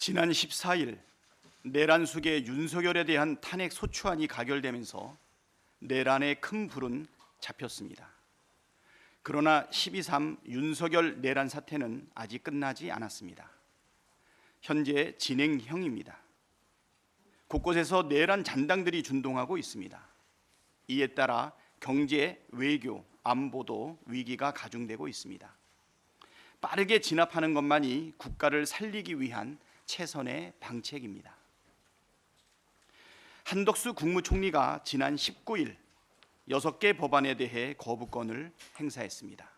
지난 14일 내란숙의 윤석열에 대한 탄핵 소추안이 가결되면서 내란의 큰 불은 잡혔습니다. 그러나 12.3 윤석열 내란 사태는 아직 끝나지 않았습니다. 현재 진행형입니다. 곳곳에서 내란 잔당들이 준동하고 있습니다. 이에 따라 경제, 외교, 안보도 위기가 가중되고 있습니다. 빠르게 진압하는 것만이 국가를 살리기 위한 최선의 방책입니다. 한덕수 국무총리가 지난 19일 6개 법안에 대해 거부권을 행사했습니다.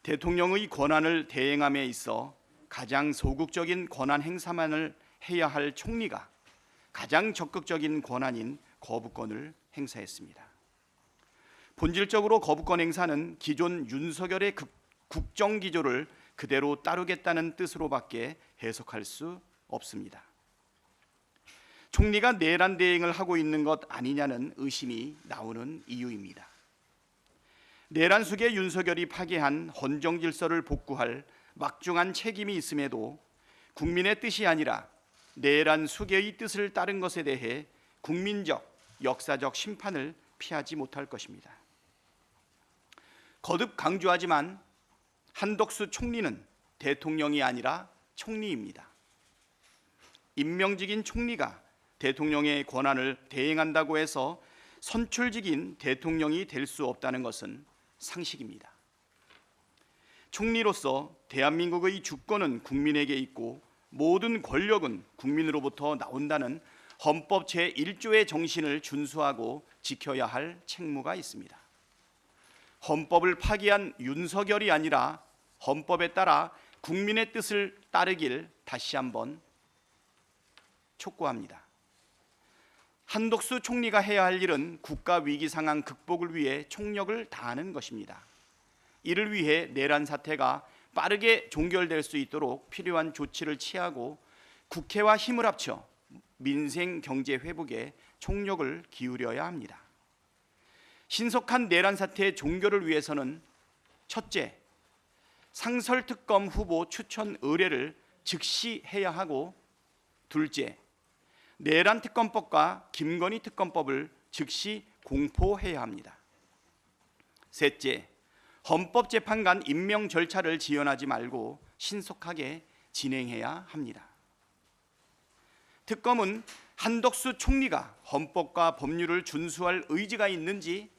대통령의 권한을 대행함에 있어 가장 소극적인 권한 행사만을 해야 할 총리가 가장 적극적인 권한인 거부권을 행사했습니다. 본질적으로 거부권 행사는 기존 윤석열의 국정기조를 그대로 따르겠다는 뜻으로밖에 해석할 수 없습니다. 총리가 내란 대행을 하고 있는 것 아니냐는 의심이 나오는 이유입니다. 내란숙의 윤석열이 파괴한 헌정 질서를 복구할 막중한 책임이 있음에도 국민의 뜻이 아니라 내란숙의 뜻을 따른 것에 대해 국민적, 역사적 심판을 피하지 못할 것입니다. 거듭 강조하지만 한덕수 총리는 대통령이 아니라 총리입니다. 임명직인 총리가 대통령의 권한을 대행한다고 해서 선출직인 대통령이 될 수 없다는 것은 상식입니다. 총리로서 대한민국의 주권은 국민에게 있고 모든 권력은 국민으로부터 나온다는 헌법 제1조의 정신을 준수하고 지켜야 할 책무가 있습니다. 헌법을 파기한 윤석열이 아니라 헌법에 따라 국민의 뜻을 따르길 다시 한번 촉구합니다. 한덕수 총리가 해야 할 일은 국가 위기 상황 극복을 위해 총력을 다하는 것입니다. 이를 위해 내란 사태가 빠르게 종결될 수 있도록 필요한 조치를 취하고 국회와 힘을 합쳐 민생 경제 회복에 총력을 기울여야 합니다. 신속한 내란 사태의 종결을 위해서는 첫째, 상설특검 후보 추천 의뢰를 즉시 해야 하고, 둘째, 내란 특검법과 김건희 특검법을 즉시 공포해야 합니다. 셋째, 헌법재판관 임명 절차를 지연하지 말고 신속하게 진행해야 합니다. 특검은 한덕수 총리가 헌법과 법률을 준수할 의지가 있는지,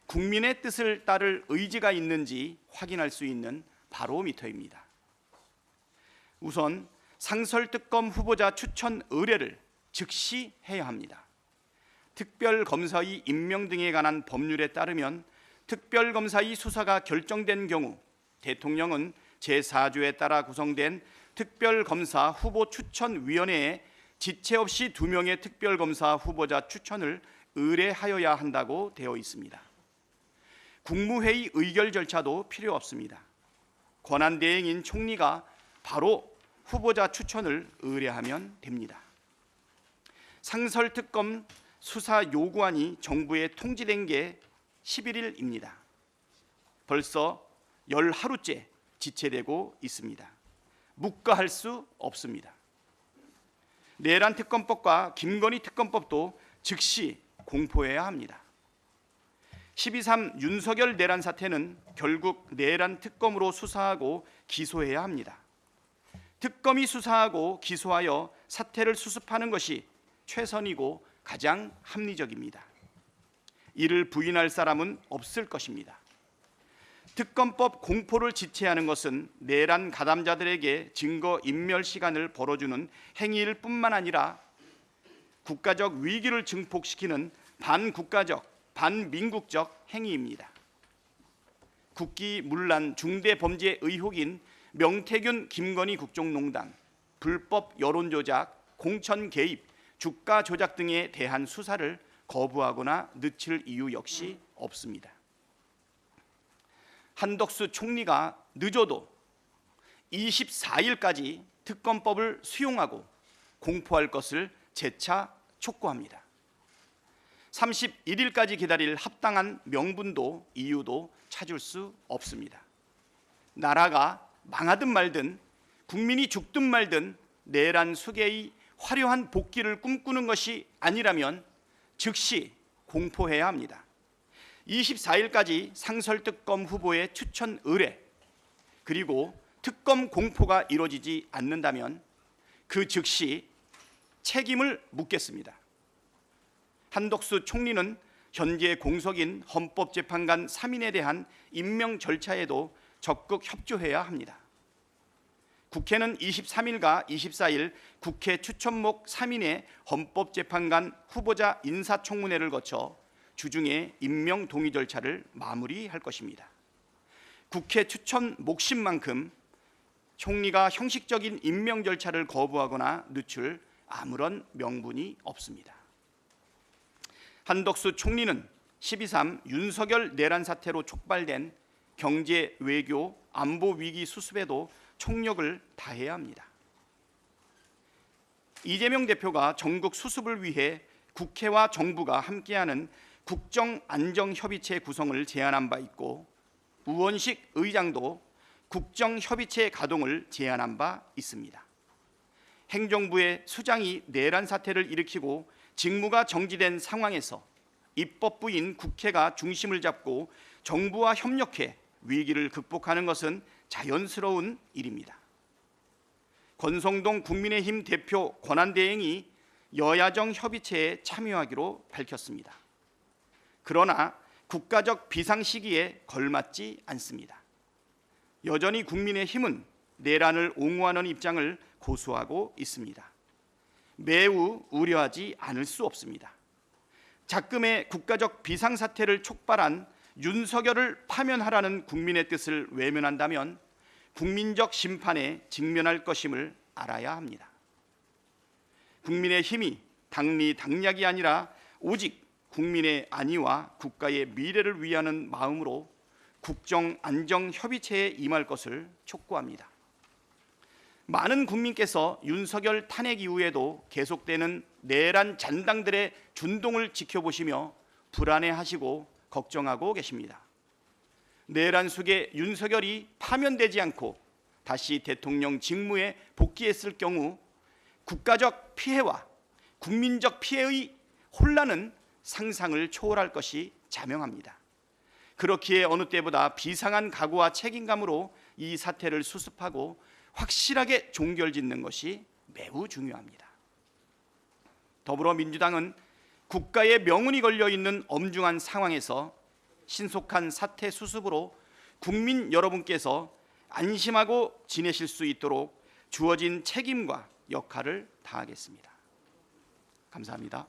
국민의 뜻을 따를 의지가 있는지 확인할 수 있는 바로미터입니다. 우선 상설특검 후보자 추천 의뢰를 즉시 해야 합니다. 특별검사의 임명 등에 관한 법률에 따르면 특별검사의 수사가 결정된 경우 대통령은 제4조에 따라 구성된 특별검사 후보 추천위원회에 지체 없이 2명의 특별검사 후보자 추천을 의뢰하여야 한다고 되어 있습니다. 국무회의 의결 절차도 필요 없습니다. 권한대행인 총리가 바로 후보자 추천을 의뢰하면 됩니다. 상설특검 수사 요구안이 정부에 통지된 게 11일입니다. 벌써 10하루째 지체되고 있습니다. 묵과할 수 없습니다. 내란 특검법과 김건희 특검법도 즉시 공포해야 합니다. 12.3 윤석열 내란 사태는 결국 내란 특검으로 수사하고 기소해야 합니다. 특검이 수사하고 기소하여 사태를 수습하는 것이 최선이고 가장 합리적입니다. 이를 부인할 사람은 없을 것입니다. 특검법 공포를 지체하는 것은 내란 가담자들에게 증거 인멸 시간을 벌어주는 행위일 뿐만 아니라 국가적 위기를 증폭시키는 반국가적, 반민국적 행위입니다. 국기문란 중대범죄 의혹인 명태균 김건희 국정농단, 불법 여론조작, 공천 개입, 주가 조작 등에 대한 수사를 거부하거나 늦출 이유 역시 없습니다. 한덕수 총리가 늦어도 24일까지 특검법을 수용하고 공포할 것을 재차 촉구합니다. 31일까지 기다릴 합당한 명분도 이유도 찾을 수 없습니다. 나라가 망하든 말든, 국민이 죽든 말든 내란 수계의 화려한 복귀를 꿈꾸는 것이 아니라면 즉시 공포해야 합니다. 24일까지 상설특검 후보의 추천 의뢰 그리고 특검 공포가 이루어지지 않는다면 그 즉시 책임을 묻겠습니다. 한덕수 총리는 현재 공석인 헌법재판관 3인에 대한 임명 절차에도 적극 협조해야 합니다. 국회는 23일과 24일 국회 추천목 3인의 헌법재판관 후보자 인사청문회를 거쳐 주중에 임명 동의 절차를 마무리할 것입니다. 국회 추천 몫인 만큼 총리가 형식적인 임명 절차를 거부하거나 늦출 아무런 명분이 없습니다. 한덕수 총리는 12.3 윤석열 내란 사태로 촉발된 경제, 외교, 안보 위기 수습에도 총력을 다해야 합니다. 이재명 대표가 전국 수습을 위해 국회와 정부가 함께하는 국정안정협의체 구성을 제안한 바 있고 우원식 의장도 국정협의체 가동을 제안한 바 있습니다. 행정부의 수장이 내란 사태를 일으키고 직무가 정지된 상황에서 입법부인 국회가 중심을 잡고 정부와 협력해 위기를 극복하는 것은 자연스러운 일입니다. 권성동 국민의힘 대표 권한대행이 여야정 협의체에 참여하기로 밝혔습니다. 그러나 국가적 비상시기에 걸맞지 않습니다. 여전히 국민의힘은 내란을 옹호하는 입장을 고수하고 있습니다. 매우 우려하지 않을 수 없습니다. 작금의 국가적 비상사태를 촉발한 윤석열을 파면하라는 국민의 뜻을 외면한다면 국민적 심판에 직면할 것임을 알아야 합니다. 국민의힘이 당리당략이 아니라 오직 국민의 안위와 국가의 미래를 위하는 마음으로 국정안정협의체에 임할 것을 촉구합니다. 많은 국민께서 윤석열 탄핵 이후에도 계속되는 내란 잔당들의 준동을 지켜보시며 불안해하시고 걱정하고 계십니다. 내란 속에 윤석열이 파면되지 않고 다시 대통령 직무에 복귀했을 경우 국가적 피해와 국민적 피해의 혼란은 상상을 초월할 것이 자명합니다. 그렇기에 어느 때보다 비상한 각오와 책임감으로 이 사태를 수습하고 확실하게 종결짓는 것이 매우 중요합니다. 더불어민주당은 국가의 명운이 걸려있는 엄중한 상황에서 신속한 사태 수습으로 국민 여러분께서 안심하고 지내실 수 있도록 주어진 책임과 역할을 다하겠습니다. 감사합니다.